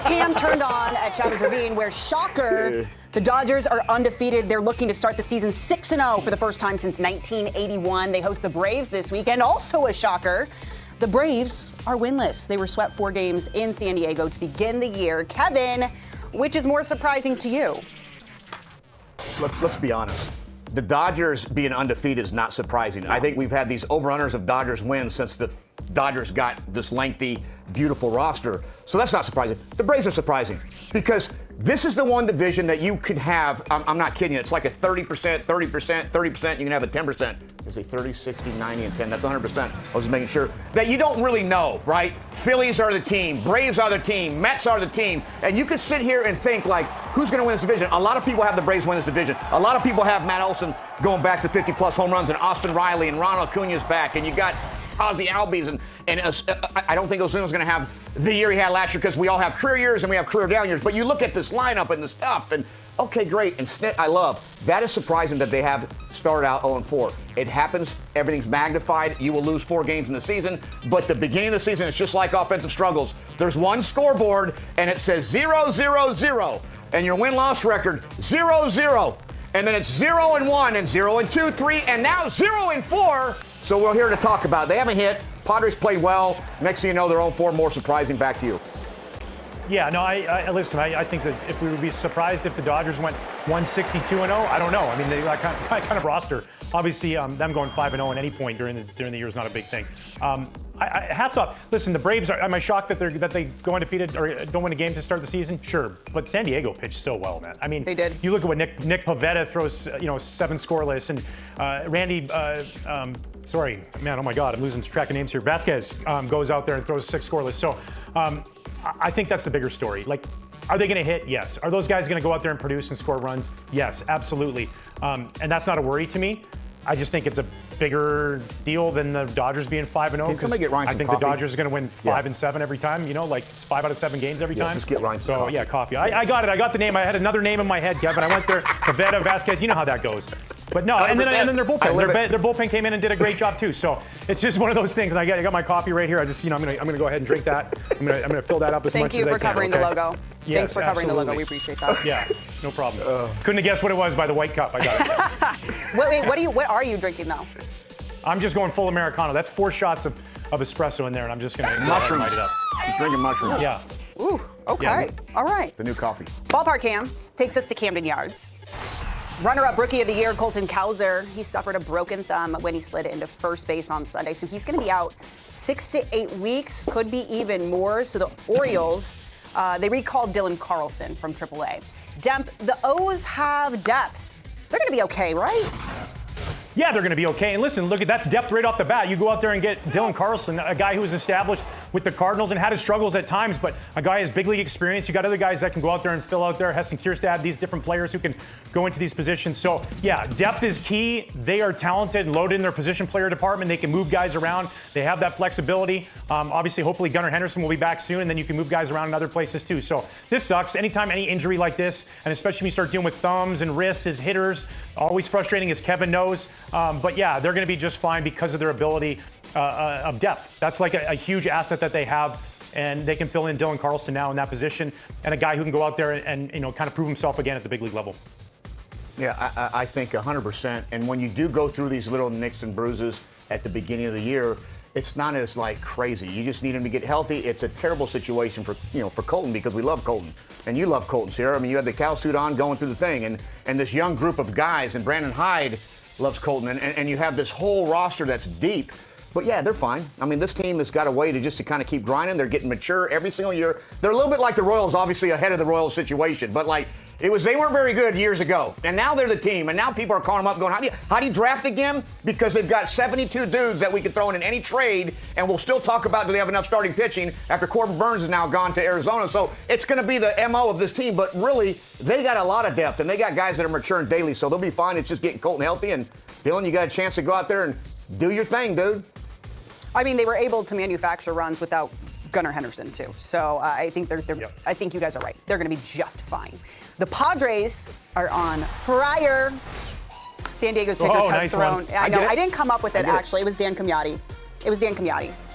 cam turned on at Chavez Ravine, where, shocker, the Dodgers are undefeated. They're looking to start the season 6-0 for the first time since 1981. They host the Braves this week, and also a shocker, the Braves are winless. They were swept 4 games in San Diego to begin the year. Kevin, which is more surprising to you? Let's be honest. The Dodgers being undefeated is not surprising. I think we've had these over-unders of Dodgers wins since the Dodgers got this lengthy, beautiful roster. So that's not surprising. The Braves are surprising because this is the one division that you could have. I'm not kidding you. It's like a 30%, 30%, 30%. You can have a 10%. It's a 30, 60, 90, and 10. That's 100%. I was just making sure that you don't really know, right? Phillies are the team. Braves are the team. Mets are the team. And you could sit here and think, like, who's going to win this division? A lot of people have the Braves win this division. A lot of people have Matt Olson going back to 50-plus home runs and Austin Riley and Ronald Acuña's back. And you got Ozzie Albies. And I don't think Osuna's going to have the year he had last year because we all have career years and we have career down years. But you look at this lineup and the stuff and okay, great. And Snit, I love. That is surprising that they have started out 0-4. It happens. Everything's magnified. You will lose 4 games in the season. But the beginning of the season, it's just like offensive struggles. There's one scoreboard, and it says 0-0-0. And your win-loss record, 0-0. And then it's 0-1, and 0-2, 3, and now 0-4. So we're here to talk about it. They haven't hit. Padres played well. Next thing you know, they're 0-4. More surprising. Back to you. Yeah, no, listen, I think that if we would be surprised if the Dodgers went 162-0, I don't know. I mean, they that kind of roster. Obviously, them going 5-0 at any point during the year is not a big thing. Hats off. Listen, the Braves am I shocked that they go undefeated or don't win a game to start the season? Sure, but San Diego pitched so well, man. I mean, they did. You look at what Nick Pivetta throws, 7 scoreless, and Randy. Sorry, man. Oh my God, I'm losing track of names here. Vasquez goes out there and throws 6 scoreless. So. I think that's the bigger story. Like, are they going to hit? Yes. Are those guys going to go out there and produce and score runs? Yes, absolutely. And that's not a worry to me. I just think it's a bigger deal than the Dodgers being 5-0. Can somebody get Ryan some coffee? The Dodgers are going to win 5 and 7 every time. Like it's 5 out of 7 games every time. Just get Ryan some coffee. Yeah, coffee. I got it. I got the name. I had another name in my head, Kevin. I went there. Pivetta, Vasquez. You know how that goes. But no, and then their bullpen. Their bullpen came in and did a great job too. So it's just one of those things. And I got my coffee right here. I just I'm gonna go ahead and drink that. I'm gonna fill that up as much as I can. Thank you for covering the logo. Yes, Thanks for covering the logo. We appreciate that. Yeah, no problem. Couldn't have guessed what it was by the white cup. I got it. Wait, what are you drinking though? I'm just going full Americano. That's 4 shots of espresso in there, and I'm just gonna mushrooms. Light it up. He's drinking mushrooms. Yeah. Ooh. Okay. Yeah. All right. The new coffee. Ballpark Cam takes us to Camden Yards. Runner-up Rookie of the Year, Colton Cowser, he suffered a broken thumb when he slid into first base on Sunday. So he's going to be out 6 to 8 weeks, could be even more. So the Orioles, they recalled Dylan Carlson from AAA. Demp, the O's have depth. They're going to be okay, right? Yeah, they're going to be okay. And listen, look, that's depth right off the bat. You go out there and get Dylan Carlson, a guy who was established with the Cardinals and had his struggles at times, but a guy has big league experience. You got other guys that can go out there and fill out there. Heston Kierstad, these different players who can go into these positions. So, yeah, depth is key. They are talented and loaded in their position player department. They can move guys around. They have that flexibility. Obviously, hopefully Gunnar Henderson will be back soon, and then you can move guys around in other places too. So this sucks. Anytime any injury like this, and especially when you start dealing with thumbs and wrists as hitters, always frustrating, as Kevin knows. But yeah, they're going to be just fine because of their ability of depth. That's like a huge asset that they have, and they can fill in Dylan Carlson now in that position, and a guy who can go out there and kind of prove himself again at the big league level. Yeah, I think 100%. And when you do go through these little nicks and bruises at the beginning of the year, it's not as like crazy. You just need him to get healthy. It's a terrible situation for Colton because we love Colton. And you love Colton, Sierra. I mean, you had the cow suit on going through the thing. And this young group of guys, and Brandon Hyde loves Colton. And you have this whole roster that's deep. But yeah, they're fine. I mean, this team has got a way to kind of keep grinding. They're getting mature every single year. They're a little bit like the Royals, obviously ahead of the Royals situation. But like, they weren't very good years ago, and now they're the team, and now people are calling them up going, how do you draft again? Because they've got 72 dudes that we can throw in any trade, and we'll still talk about do they have enough starting pitching after Corbin Burns is now gone to Arizona. So it's going to be the MO of this team, but really, they got a lot of depth, and they got guys that are maturing daily, so they'll be fine. It's just getting Colton healthy, and Dylan, you got a chance to go out there and do your thing, dude. I mean, they were able to manufacture runs without Gunnar Henderson too. So I think Yep. I think you guys are right. They're going to be just fine. The Padres are on fire. San Diego's pitchers have nice thrown. one. I know. I didn't come up with it actually. It was Dan Camiotti.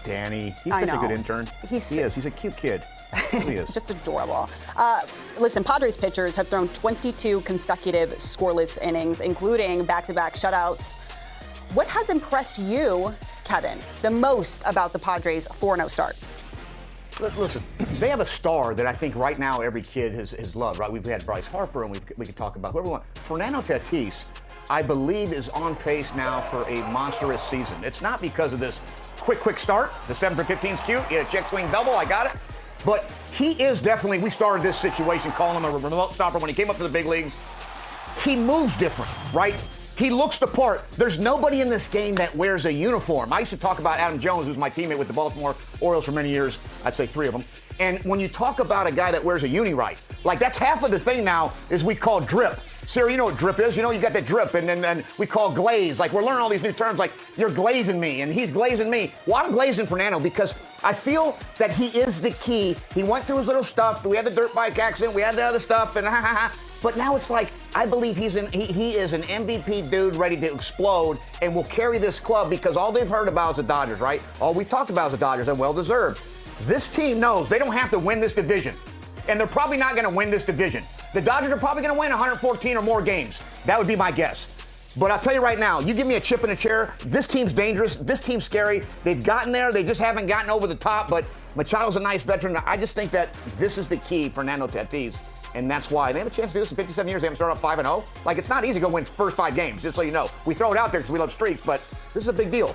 Danny, he's I such a know. good intern. He is. He's a cute kid. He is. Just adorable. Listen, Padres pitchers have thrown 22 consecutive scoreless innings, including back-to-back shutouts. What has impressed you, Kevin, the most about the Padres' 4-0 start? Listen, they have a star that I think right now every kid has loved, right? We've had Bryce Harper, and we could talk about whoever we want. Fernando Tatis, I believe, is on pace now for a monstrous season. It's not because of this quick start. The 7 for 15 is cute. He had a check swing double. I got it. But he is definitely, we started this situation calling him a remote stopper when he came up to the big leagues. He moves different, right? He looks the part. There's nobody in this game that wears a uniform. I used to talk about Adam Jones, who's my teammate with the Baltimore Orioles for many years. I'd say 3 of them. And when you talk about a guy that wears a uni right, like that's half of the thing now is we call drip. Sarah, you know what drip is? You know, you got that drip, and then we call glaze. Like, we're learning all these new terms, like, you're glazing me, and he's glazing me. Well, I'm glazing Fernando because I feel that he is the key. He went through his little stuff. We had the dirt bike accident. We had the other stuff, and But now it's like, I believe he is an MVP dude ready to explode and will carry this club because all they've heard about is the Dodgers, right? All we've talked about is the Dodgers, and well-deserved. This team knows they don't have to win this division, and they're probably not going to win this division. The Dodgers are probably going to win 114 or more games. That would be my guess. But I'll tell you right now, you give me a chip in a chair, this team's dangerous, this team's scary. They've gotten there, they just haven't gotten over the top, but Machado's a nice veteran. I just think that this is the key for Fernando Tatis, and that's why they have a chance to do this in 57 years. They haven't started off 5-0. Like, it's not easy to go win first 5 games, just so you know. We throw it out there because we love streaks, but this is a big deal.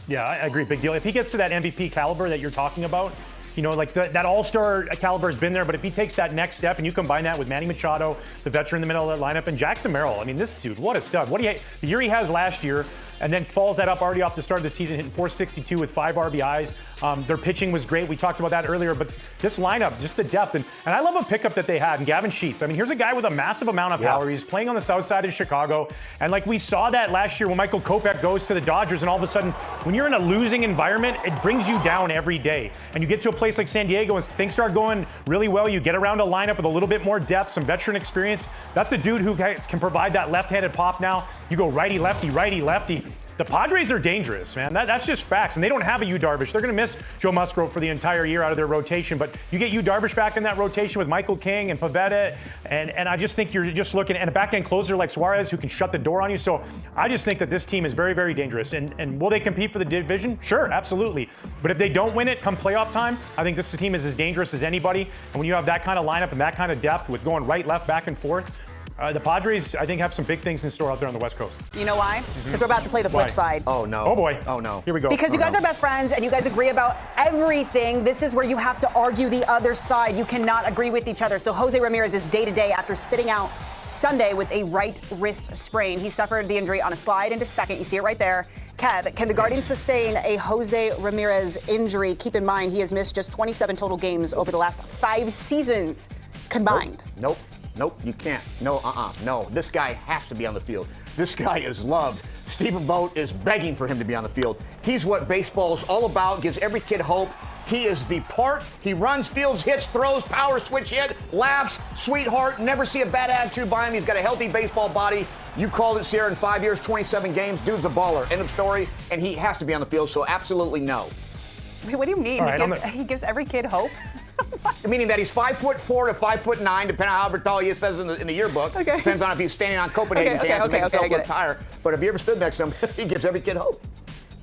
Yeah, I agree, big deal. If he gets to that MVP caliber that you're talking about, you know, like that all-star caliber has been there, but if he takes that next step and you combine that with Manny Machado, the veteran in the middle of that lineup, and Jackson Merrill, I mean, this dude, what a stud. The year he has last year, and then follows that up already off the start of the season, hitting 462 with 5 RBIs. Their pitching was great. We talked about that earlier, but this lineup, just the depth. And I love a pickup that they had in Gavin Sheets. I mean, here's a guy with a massive amount of power. He's playing on the south side of Chicago. And like we saw that last year when Michael Kopech goes to the Dodgers, and all of a sudden, when you're in a losing environment, it brings you down every day. And you get to a place like San Diego and things start going really well. You get around a lineup with a little bit more depth, some veteran experience. That's a dude who can provide that left-handed pop now. You go righty-lefty, righty-lefty. The Padres are dangerous, man. That's just facts. And they don't have a Yu Darvish. They're going to miss Joe Musgrove for the entire year out of their rotation. But you get Yu Darvish back in that rotation with Michael King and Pivetta. And I just think you're just looking at a back-end closer like Suarez who can shut the door on you. So I just think that this team is very, very dangerous. And will they compete for the division? Sure, absolutely. But if they don't win it come playoff time, I think this team is as dangerous as anybody. And when you have that kind of lineup and that kind of depth with going right, left, back, and forth, the Padres, I think, have some big things in store out there on the West Coast. You know why? Because we're about to play the flip side. Oh, no. Oh, boy. Oh, no. Here we go. Because you guys are best friends and you guys agree about everything. This is where you have to argue the other side. You cannot agree with each other. So Jose Ramirez is day-to-day after sitting out Sunday with a right wrist sprain. He suffered the injury on a slide into second. You see it right there. Kev, can the Guardians sustain a Jose Ramirez injury? Keep in mind, he has missed just 27 total games over the last 5 seasons combined. Nope, you can't. No. This guy has to be on the field. This guy is loved. Stephen Vogt is begging for him to be on the field. He's what baseball's all about, gives every kid hope. He is the part. He runs, fields, hits, throws, power switch hit, laughs, sweetheart, never see a bad attitude by him. He's got a healthy baseball body. You called it, Sierra, in 5 years, 27 games. Dude's a baller. End of story. And he has to be on the field, so absolutely no. Wait, what do you mean? He gives every kid hope? Meaning that he's 5'4" to 5'9", depending on however tall he says in the yearbook. Okay. Depends on if he's standing on Copenhagen cans and making himself look tired. But if you ever stood next to him, he gives every kid hope.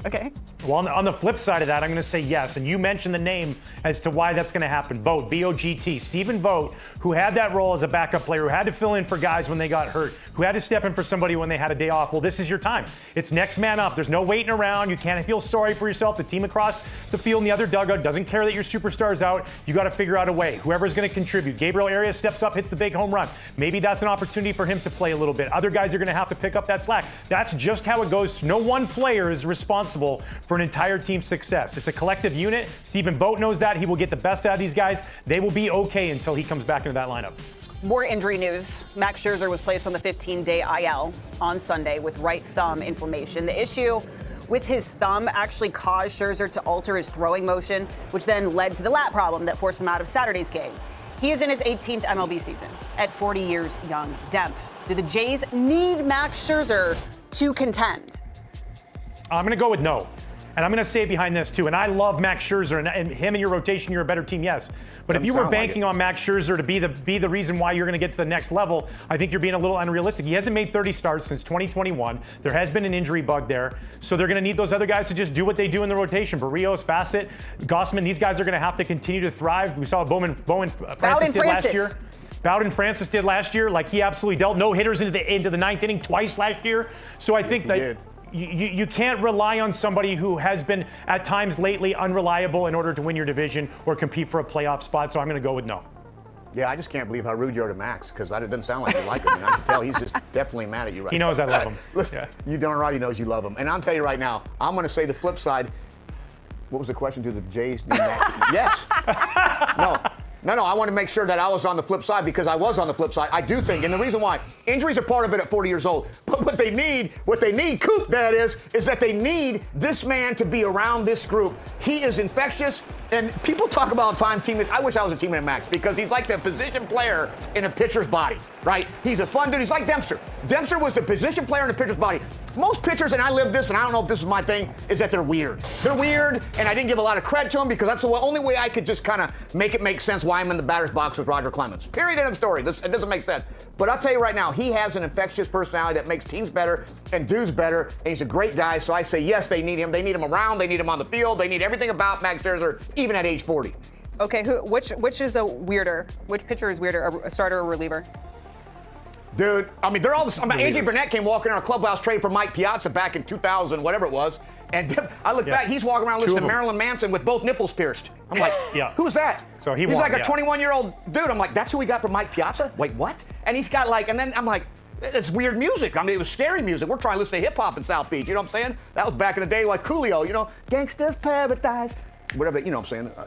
Okay. Well, on the flip side of that, I'm going to say yes. And you mentioned the name as to why that's going to happen. Vogt, V-O-G-T. Stephen Vogt, who had that role as a backup player, who had to fill in for guys when they got hurt, who had to step in for somebody when they had a day off. Well, this is your time. It's next man up. There's no waiting around. You can't feel sorry for yourself. The team across the field in the other dugout doesn't care that your superstar's out. You got to figure out a way. Whoever's going to contribute. Gabriel Arias steps up, hits the big home run. Maybe that's an opportunity for him to play a little bit. Other guys are going to have to pick up that slack. That's just how it goes. No one player is responsible for an entire team's success. It's a collective unit. Stephen Vogt knows that. He will get the best out of these guys. They will be okay until he comes back into that lineup. More injury news. Max Scherzer was placed on the 15-day IL on Sunday with right thumb inflammation. The issue with his thumb actually caused Scherzer to alter his throwing motion, which then led to the lat problem that forced him out of Saturday's game. He is in his 18th MLB season at 40 years young. Demp, do the Jays need Max Scherzer to contend? I'm going to go with no. And I'm going to say it behind this too. And I love Max Scherzer, and him in your rotation, you're a better team, yes. But if you were banking on Max Scherzer to be the reason why you're going to get to the next level, I think you're being a little unrealistic. He hasn't made 30 starts since 2021. There has been an injury bug there, so they're going to need those other guys to just do what they do in the rotation. Barrios, Bassett, Gossman, these guys are going to have to continue to thrive. We saw Bowden Francis did last year. Bowden Francis did last year. Like, he absolutely dealt no hitters into the ninth inning twice last year. So I think that you can't rely on somebody who has been at times lately unreliable in order to win your division or compete for a playoff spot. So I'm going to go with no. Yeah, I just can't believe how rude you are to Max, because it doesn't sound like you like him. I can tell he's just definitely mad at you right now. He knows I love him. Listen, you darn right he knows you love him. And I'll tell you right now, I'm going to say the flip side. What was the question? Do the Jays need Max? Yes. No, I want to make sure that I was on the flip side, because I was on the flip side. I do think, and the reason why, injuries are part of it at 40 years old. But what they need, Coop, that is that they need this man to be around this group. He is infectious, and people talk about time teammates. I wish I was a teammate of Max, because he's like the position player in a pitcher's body, right? He's a fun dude. He's like Dempster. Dempster was the position player in a pitcher's body. Most pitchers, and I live this, and I don't know if this is my thing, is that they're weird. They're weird, and I didn't give a lot of credit to them, because that's the only way I could just kind of make it make sense why I'm in the batter's box with Roger Clemens. Period, end of story. It doesn't make sense. But I'll tell you right now, he has an infectious personality that makes teams better and dudes better, and he's a great guy. So I say, yes, they need him. They need him around. They need him on the field. They need everything about Max Scherzer, even at age 40. Okay, which is a weirder? Which pitcher is weirder, a starter or reliever? Dude, I mean, they're all the same. AJ Burnett came walking in our clubhouse trade for Mike Piazza back in 2000, whatever it was. And I look back, he's walking around listening to Marilyn Manson with both nipples pierced. I'm like, who's that? So he's like a 21-year-old dude. I'm like, that's who we got from Mike Piazza? Wait, what? And he's got and then I'm like, it's weird music. I mean, it was scary music. We're trying to listen to hip hop in South Beach. You know what I'm saying? That was back in the day, like Coolio, Gangsta's Paradise. Whatever, you know what I'm saying? Yeah.